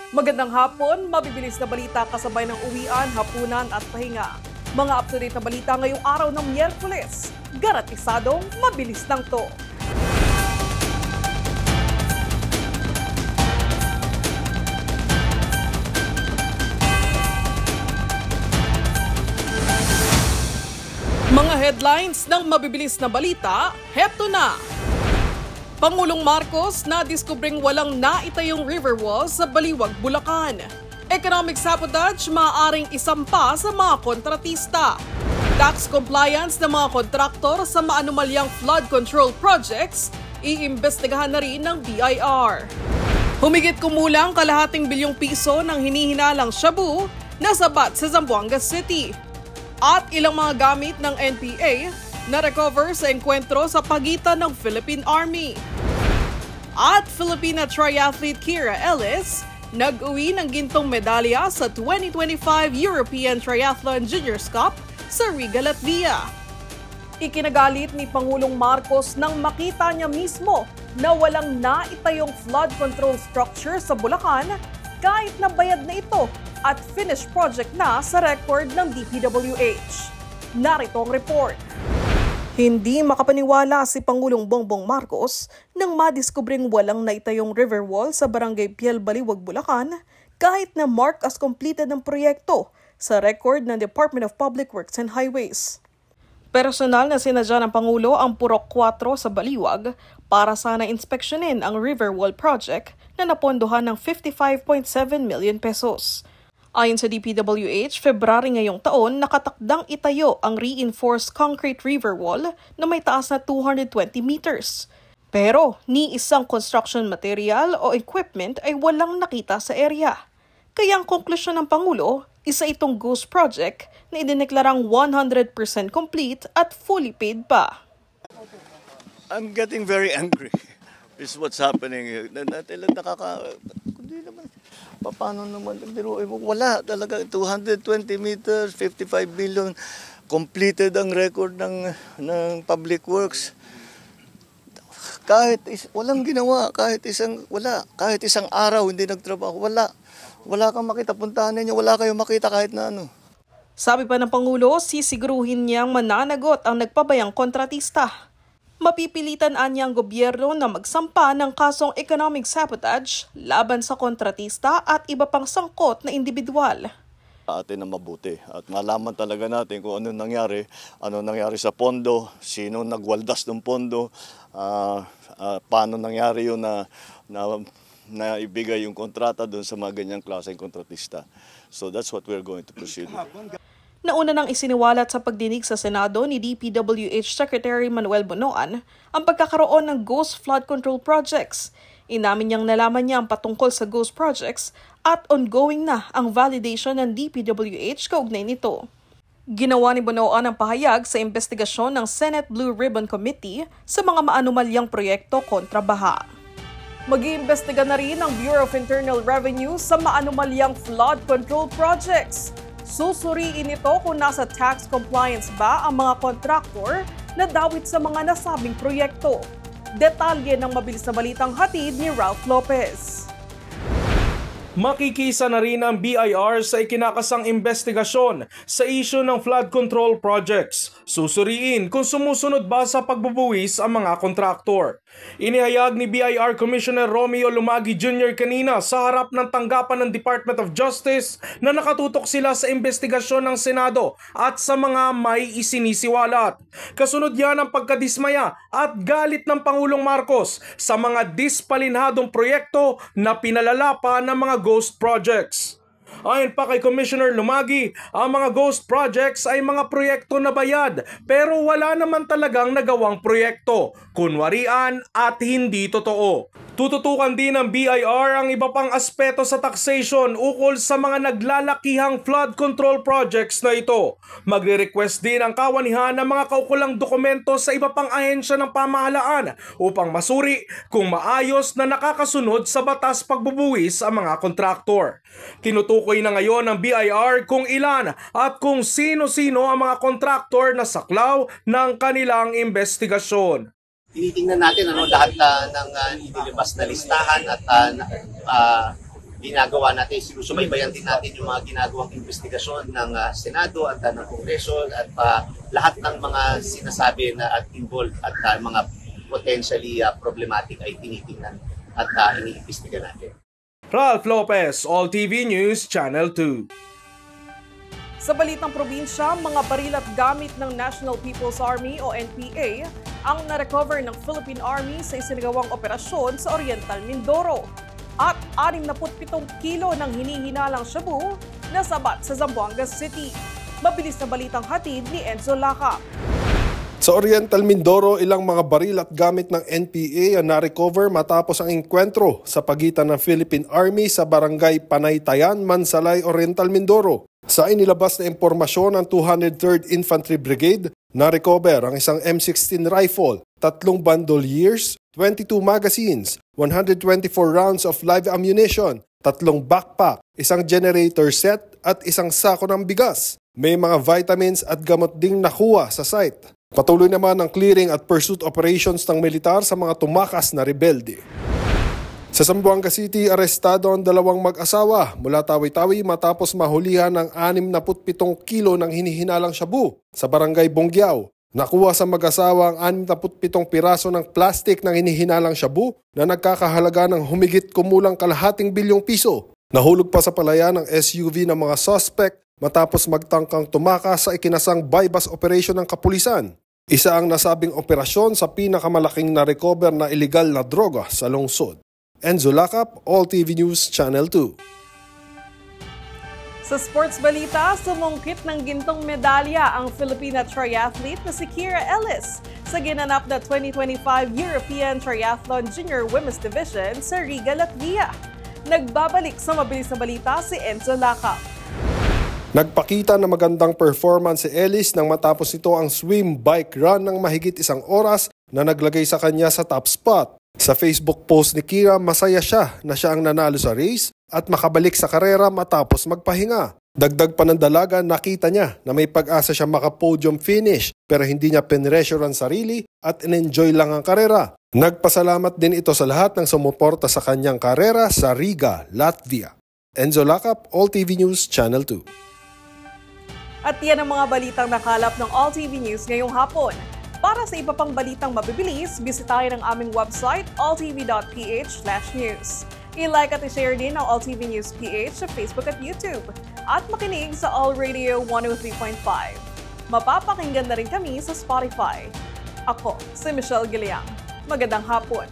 Magandang hapon, mabibilis na balita kasabay ng uwian, hapunan at pahinga. Mga up-to-date na balita ngayong araw ng Miyerkules. Garantisadong mabilis lang to. Mga headlines ng mabibilis na balita, heto na! Pangulong Marcos na diskubreng walang naitayong river wall sa Baliwag, Bulacan. Economic sabotage maaaring isampa sa mga kontratista. Tax compliance ng mga kontraktor sa maanumalyang flood control projects, iimbestigahan na rin ng BIR. Humigit kumulang kalahating bilyong piso ng hinihinalang shabu na sabat sa Zamboanga City. At ilang mga gamit ng NPA na-recover sa enkwentro sa pagitan ng Philippine Army. At Filipina triathlete Kira Ellis nag-uwi ng gintong medalya sa 2025 European Triathlon Juniors Cup sa Riga, Latvia. Ikinagalit ni Pangulong Marcos nang makita niya mismo na walang naitayong flood control structure sa Bulacan kahit na bayad na ito at finished project na sa record ng DPWH. Narito ang report. Hindi makapaniwala si Pangulong Bongbong Marcos nang madiskubring walang naitayong river wall sa Barangay Piel, Baliwag, Bulacan kahit na mark as completed ng proyekto sa record ng Department of Public Works and Highways. Personal na sinadya ng Pangulo ang Purok 4 sa Baliwag para sana inspeksyonin ang river wall project na napondohan ng 55.7 million pesos. Ayon sa DPWH, February ngayong taon, nakatakdang itayo ang reinforced concrete river wall na may taas na 220 meters. Pero ni isang construction material o equipment ay walang nakita sa area. Kaya ang konklusyon ng Pangulo, isa itong ghost project na idineklarang 100% complete at fully paid pa. I'm getting very angry. This is what's happening here. Hindi naman. Paano naman? Wala talaga. 220 meters, 55 billion. Completed ang record ng Public Works. Walang ginawa. Kahit isang araw hindi nagtrabaho. Wala kang makita. Puntahan ninyo. Wala kayong makita kahit na ano. Sabi pa ng Pangulo, sisiguruhin niyang mananagot ang nagpabayang kontratista. Mapipilitan anyang gobyerno na magsampa ng kasong economic sabotage laban sa kontratista at iba pang sangkot na individual. Atin na mabuti at malaman talaga natin kung ano nangyari sa pondo, sino nagwaldas ng pondo, paano nangyari yun na ibigay yung kontrata doon sa mga ganyang klaseng kontratista. So that's what we're going to proceed with. Nauna nang isiniwalat sa pagdinig sa Senado ni DPWH Secretary Manuel Bonoan ang pagkakaroon ng ghost flood control projects. Inamin niyang nalaman niya ang patungkol sa ghost projects at ongoing na ang validation ng DPWH kaugnay nito. Ginawa ni Bonoan ang pahayag sa investigasyon ng Senate Blue Ribbon Committee sa mga maanumalyang proyekto kontra baha. Mag-iimbestiga na rin ang Bureau of Internal Revenue sa maanumalyang flood control projects. Susuriin ito kung nasa tax compliance ba ang mga kontraktor na dawit sa mga nasabing proyekto. Detalye ng mabilis na balitang hatid ni Ralph Lopez. Makikisa na rin ang BIR sa ikinakasang investigasyon sa issue ng flood control projects. Susuriin kung sumusunod ba sa pagbubuwis ang mga kontraktor. Inihayag ni BIR Commissioner Romeo Lumagi Jr. kanina sa harap ng tanggapan ng Department of Justice na nakatutok sila sa investigasyon ng Senado at sa mga may isinisiwalat. Kasunod yan ang pagkadismaya at galit ng Pangulong Marcos sa mga dispalinhadong proyekto na pinalala pa ng mga ghost projects. Ayon pa kay Commissioner Lumagi, ang mga ghost projects ay mga proyekto na bayad pero wala naman talagang nagawang proyekto, kunwarian at hindi totoo. Tututukan din ng BIR ang iba pang aspeto sa taxation ukol sa mga naglalakihang flood control projects na ito. Magre-request din ang kawanihan ng mga kaukulang dokumento sa iba pang ahensya ng pamahalaan upang masuri kung maayos na nakakasunod sa batas pagbubuwis ang mga kontraktor. Tinutukoy na ngayon ng BIR kung ilan at kung sino-sino ang mga kontraktor na saklaw ng kanilang investigasyon. Tinitingnan natin lahat ng inilabas na listahan at ginagawa natin, sinusubaybayan din natin yung mga ginagawang investigasyon ng Senado at ng Kongreso at lahat ng mga sinasabi na at involved at mga potentially problematic ay tinitingnan at iniimbestiga natin. Ralph Lopez, All TV News, Channel 2. Sa balitang probinsya, mga baril at gamit ng National People's Army o NPA ang na-recover ng Philippine Army sa isinagawang operasyon sa Oriental Mindoro. At 67 kilo ng hinihinalang shabu na sabat sa Zamboanga City. Mabilis na balitang hatid ni Enzo Laca. Sa Oriental Mindoro, ilang mga baril at gamit ng NPA ang na-recover matapos ang engkwentro sa pagitan ng Philippine Army sa Barangay Panaytayan, Mansalay, Oriental Mindoro. Sa inilabas na impormasyon ng 203rd Infantry Brigade, na-recover ang isang M16 rifle, 3 bandoliers, 22 magazines, 124 rounds of live ammunition, 3 backpack, isang generator set at isang sako ng bigas. May mga vitamins at gamot ding nakuha sa site. Patuloy naman ang clearing at pursuit operations ng militar sa mga tumakas na rebelde. Sa Zamboanga City, arestado ang 2 mag-asawa mula Tawi-Tawi matapos mahulihan ng 67 kilo ng hinihinalang shabu sa Barangay Bonggiao. Nakuha sa mag-asawa ang 67 piraso ng plastic ng hinihinalang shabu na nagkakahalaga ng humigit kumulang ₱250 milyong. Nahulog pa sa palaya ng SUV ng mga suspect matapos magtangkang tumakas sa ikinasang bypass operation ng kapulisan. Isa ang nasabing operasyon sa pinakamalaking na-recover na illegal na droga sa lungsod. Enzo Lacap, All TV News, Channel 2. Sa sports balita, sumungkit ng gintong medalya ang Filipina triathlete na si Kira Ellis sa ginanap na 2025 European Triathlon Junior Women's Division sa Riga, Latvia. Nagbabalik sa mabilis na balita si Enzo Lacap. Nagpakita na magandang performance si Ellis nang matapos ito ang swim bike run ng mahigit 1 oras na naglagay sa kanya sa top spot. Sa Facebook post ni Kira, masaya siya na siya ang nanalo sa race at makabalik sa karera matapos magpahinga. Dagdag pa ng dalaga, nakita niya na may pag-asa siya maka-podium finish pero hindi niya pinressure ang sarili at in-enjoy lang ang karera. Nagpasalamat din ito sa lahat ng sumuporta sa kanyang karera sa Riga, Latvia. Enzo Lacap, All TV News, Channel 2. At yan ang mga balitang nakalap ng All TV News ngayong hapon. Para sa iba pang balitang mabibilis, bisitahin ang aming website alltv.ph/news. I-like at i-share din ang All TV News PH sa Facebook at YouTube. At makinig sa All Radio 103.5. Mapapakinggan na rin kami sa Spotify. Ako, si Michelle Giliang. Magandang hapon.